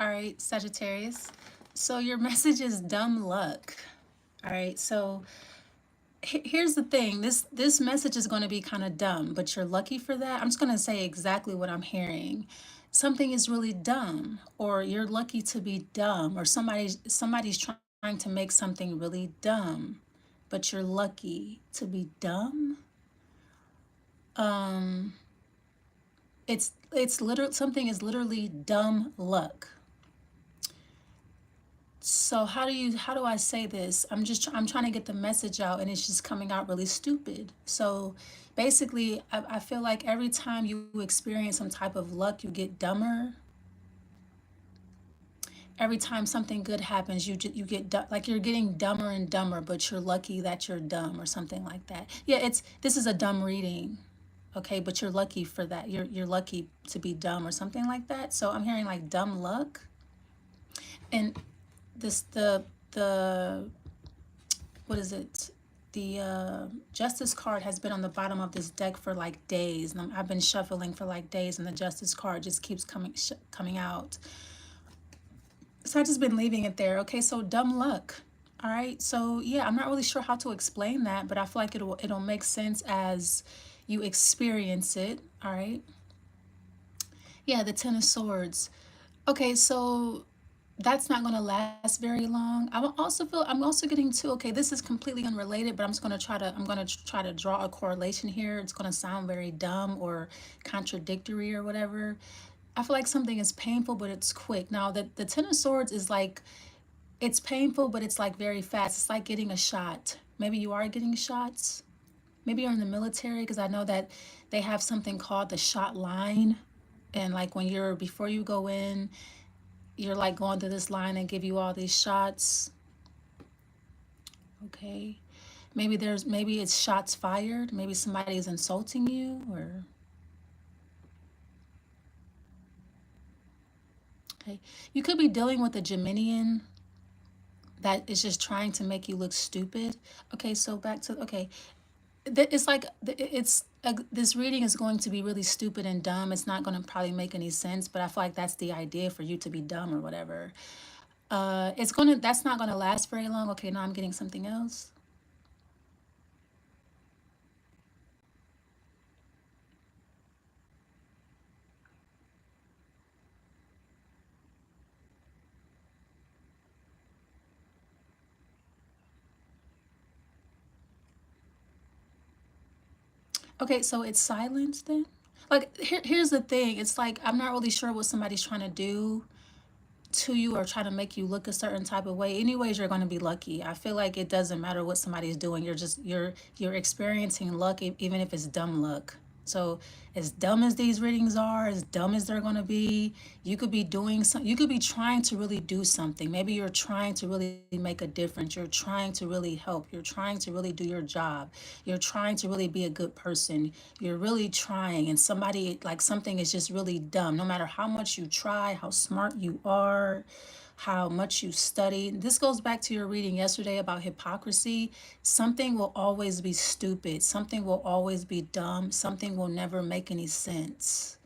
All right, Sagittarius. So your message is dumb luck. All right. So here's the thing. This message is going to be kind of dumb, but you're lucky for that. I'm just going to say exactly what I'm hearing. Something is really dumb, or you're lucky to be dumb, or somebody's trying to make something really dumb, but you're lucky to be dumb. Um it's literally something is literally dumb luck. So how do I say this? I'm trying to get the message out, and it's just coming out really stupid. So basically, I feel like every time you experience some type of luck, you get dumber. Every time something good happens, you get like you're getting dumber and dumber, but you're lucky that you're dumb or something like that. Yeah, it's this is a dumb reading. Okay, but you're lucky for that. You're lucky to be dumb or something like that. So I'm hearing like dumb luck. And this the what is it? The Justice card has been on the bottom of this deck for like days, and I've been shuffling for like days, and the Justice card just keeps coming out. So I've just been leaving it there. Okay, so dumb luck. All right, so yeah, I'm not really sure how to explain that, but I feel like it'll make sense as you experience it. All right, yeah, the Ten of Swords. Okay, so that's not going to last very long. I'm also getting to, okay, this is completely unrelated, but I'm going to try to draw a correlation here. It's going to sound very dumb or contradictory or whatever. I feel like something is painful, but it's quick. Now, the Ten of Swords is like, it's painful, but it's like very fast. It's like getting a shot. Maybe you are getting shots. Maybe you're in the military, because I know that they have something called the shot line. And like when you're, before you go in, you're like going through this line and give you all these shots. Okay. Maybe it's shots fired. Maybe somebody is insulting you, or okay. You could be dealing with a Geminian that is just trying to make you look stupid. Okay, so back to, okay. It's like this reading is going to be really stupid and dumb. It's not going to probably make any sense, but I feel like that's the idea, for you to be dumb or whatever. That's not gonna last very long. Okay, now I'm getting something else. Okay, so it's silence then? Like, here's the thing. It's like, I'm not really sure what somebody's trying to do to you, or try to make you look a certain type of way. Anyways, you're going to be lucky. I feel like it doesn't matter what somebody's doing. You're experiencing luck, even if it's dumb luck. So as dumb as these readings are, as dumb as they're going to be, you could be doing some, you could be trying to really do something. Maybe you're trying to really make a difference. You're trying to really help. You're trying to really do your job. You're trying to really be a good person. You're really trying, and somebody, like, something is just really dumb. No matter how much you try, how smart you are, how much you study. This goes back to your reading yesterday about hypocrisy. Something will always be stupid. Something will always be dumb. Something will never make any sense.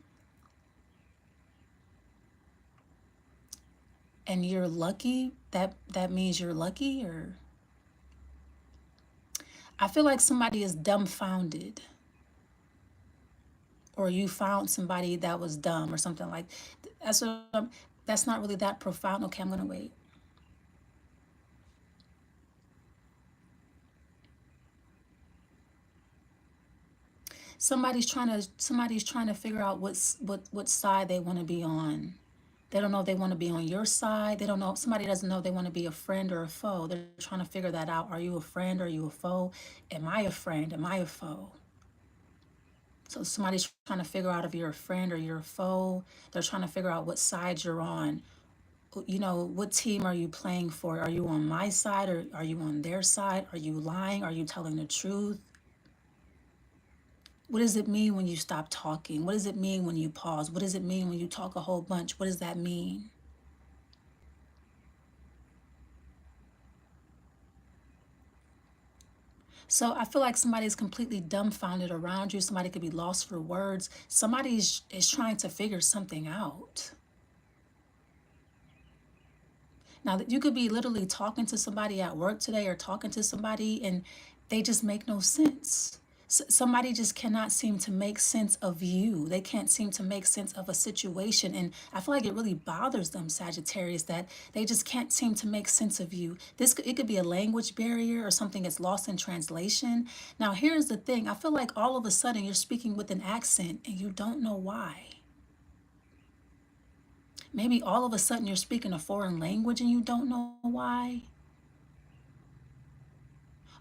And you're lucky. That means you're lucky, or I feel like somebody is dumbfounded, or you found somebody that was dumb or something like that's what that's not really that profound. Okay, I'm gonna wait. Somebody's trying to figure out what side they want to be on. They don't know if they want to be on your side. They don't know. Somebody doesn't know if they want to be a friend or a foe. They're trying to figure that out. Are you a friend? Or are you a foe? Am I a friend? Am I a foe? So somebody's trying to figure out if you're a friend or you're a foe. They're trying to figure out what side you're on. You know, what team are you playing for? Are you on my side, or are you on their side? Are you lying? Are you telling the truth? What does it mean when you stop talking? What does it mean when you pause? What does it mean when you talk a whole bunch? What does that mean? So I feel like somebody's completely dumbfounded around you. Somebody could be lost for words. Somebody is trying to figure something out. Now, you could be literally talking to somebody at work today or talking to somebody and they just make no sense. Somebody just cannot seem to make sense of you. They can't seem to make sense of a situation. And I feel like it really bothers them, Sagittarius, that they just can't seem to make sense of you. It could be a language barrier or something that's lost in translation. Now, here's the thing. I feel like all of a sudden you're speaking with an accent and you don't know why. Maybe all of a sudden you're speaking a foreign language and you don't know why.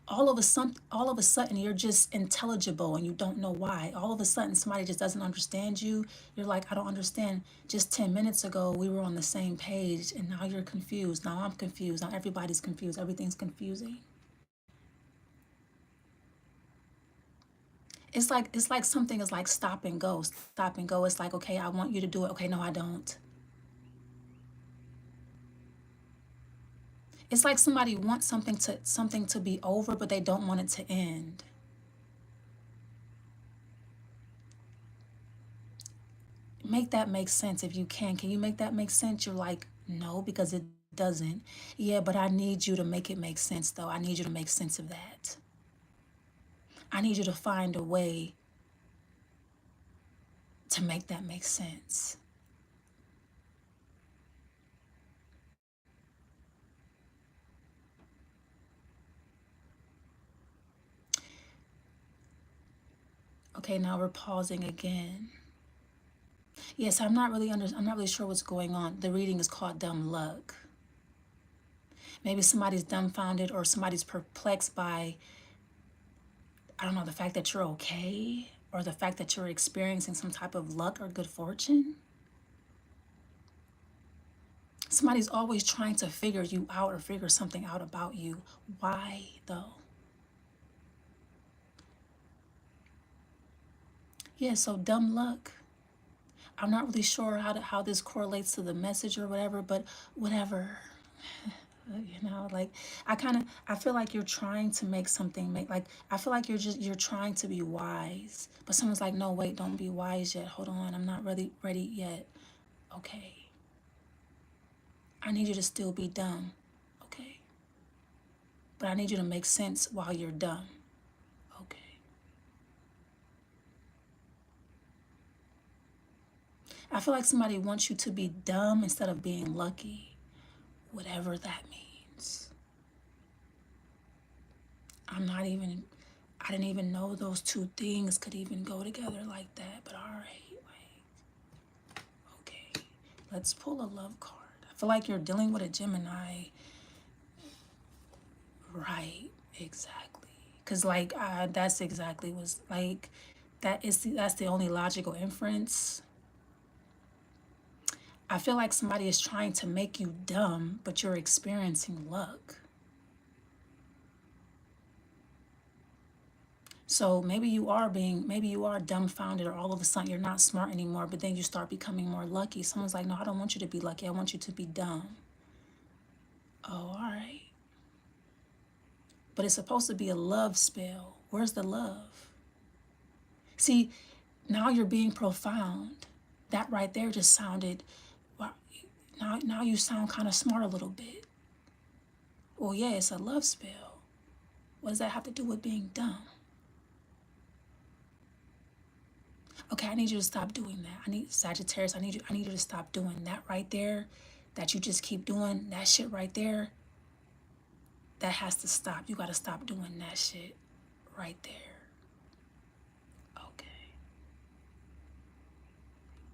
All of a sudden you're just intelligible and you don't know why. All of a sudden somebody just doesn't understand you. You're like, I don't understand. Just 10 minutes ago we were on the same page and now you're confused. Now I'm confused. Now everybody's confused. Everything's confusing. It's like something is like stop and go. Stop and go. It's like, okay, I want you to do it. Okay, no, I don't. It's like somebody wants something to be over, but they don't want it to end. Make that make sense if you can. Can you make that make sense? You're like, no, because it doesn't. Yeah, but I need you to make it make sense, though. I need you to make sense of that. I need you to find a way to make that make sense. Okay, now we're pausing again. Yes, I'm not really sure what's going on. The reading is called Dumb Luck. Maybe somebody's dumbfounded or somebody's perplexed by, I don't know, the fact that you're okay or the fact that you're experiencing some type of luck or good fortune. Somebody's always trying to figure you out or figure something out about you. Why, though? Yeah, so dumb luck. I'm not really sure how this correlates to the message or whatever, but whatever. You know, like I feel like you're trying to make something make like I feel like you're trying to be wise, but someone's like, no, wait, don't be wise yet. Hold on, I'm not really ready yet. Okay. I need you to still be dumb. Okay. But I need you to make sense while you're dumb. Okay. I feel like somebody wants you to be dumb instead of being lucky, whatever that means. I didn't even know those two things could even go together like that, but all right, like, okay. Let's pull a love card. I feel like you're dealing with a Gemini. Right, exactly. Because, like, that's exactly what's, like, that's the only logical inference. I feel like somebody is trying to make you dumb, but you're experiencing luck. So maybe you are dumbfounded, or all of a sudden you're not smart anymore, but then you start becoming more lucky. Someone's like, no, I don't want you to be lucky. I want you to be dumb. Oh, all right. But it's supposed to be a love spell. Where's the love? See, now you're being profound. That right there just sounded, well, now you sound kind of smart a little bit. Well, yeah, it's a love spell. What does that have to do with being dumb? Okay, I need you to stop doing that. Sagittarius, I need you to stop doing that right there. That you just keep doing that shit right there. That has to stop. You got to stop doing that shit right there. Okay.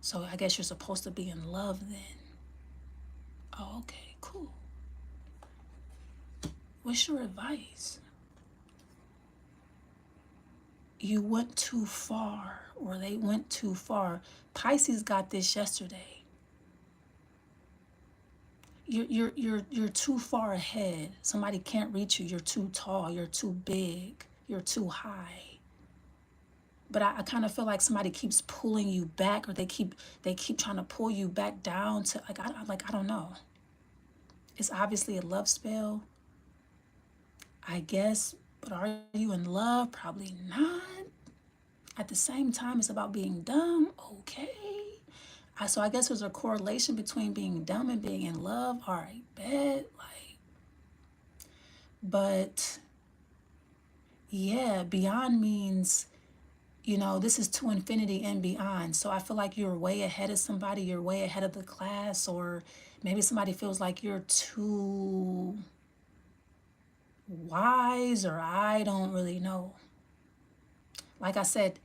So I guess you're supposed to be in love then. Oh, okay, cool. What's your advice? You went too far, or they went too far. Pisces got this yesterday. You're too far ahead. Somebody can't reach you. You're too tall. You're too big. You're too high. But I kind of feel like somebody keeps pulling you back, or they keep trying to pull you back down to I don't know. It's obviously a love spell, I guess. But are you in love? Probably not. At the same time, it's about being dumb. Okay. So I guess there's a correlation between being dumb and being in love. All right, bet. Like, but yeah, beyond means, you know, this is to infinity and beyond. So I feel like you're way ahead of somebody, you're way ahead of the class, or maybe somebody feels like you're too wise, or I don't really know. Like I said,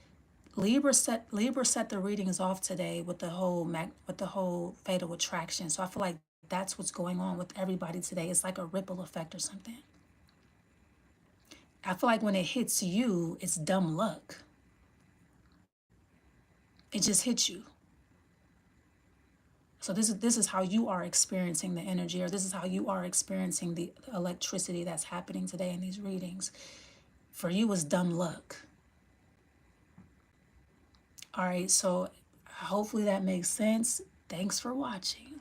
Libra set the readings off today with the whole fatal attraction. So I feel like that's what's going on with everybody today. It's like a ripple effect or something. I feel like when it hits you, it's dumb luck. It just hits you. So this is how you are experiencing the energy, or this is how you are experiencing the electricity that's happening today in these readings. For you, it's dumb luck. All right, so hopefully that makes sense. Thanks for watching.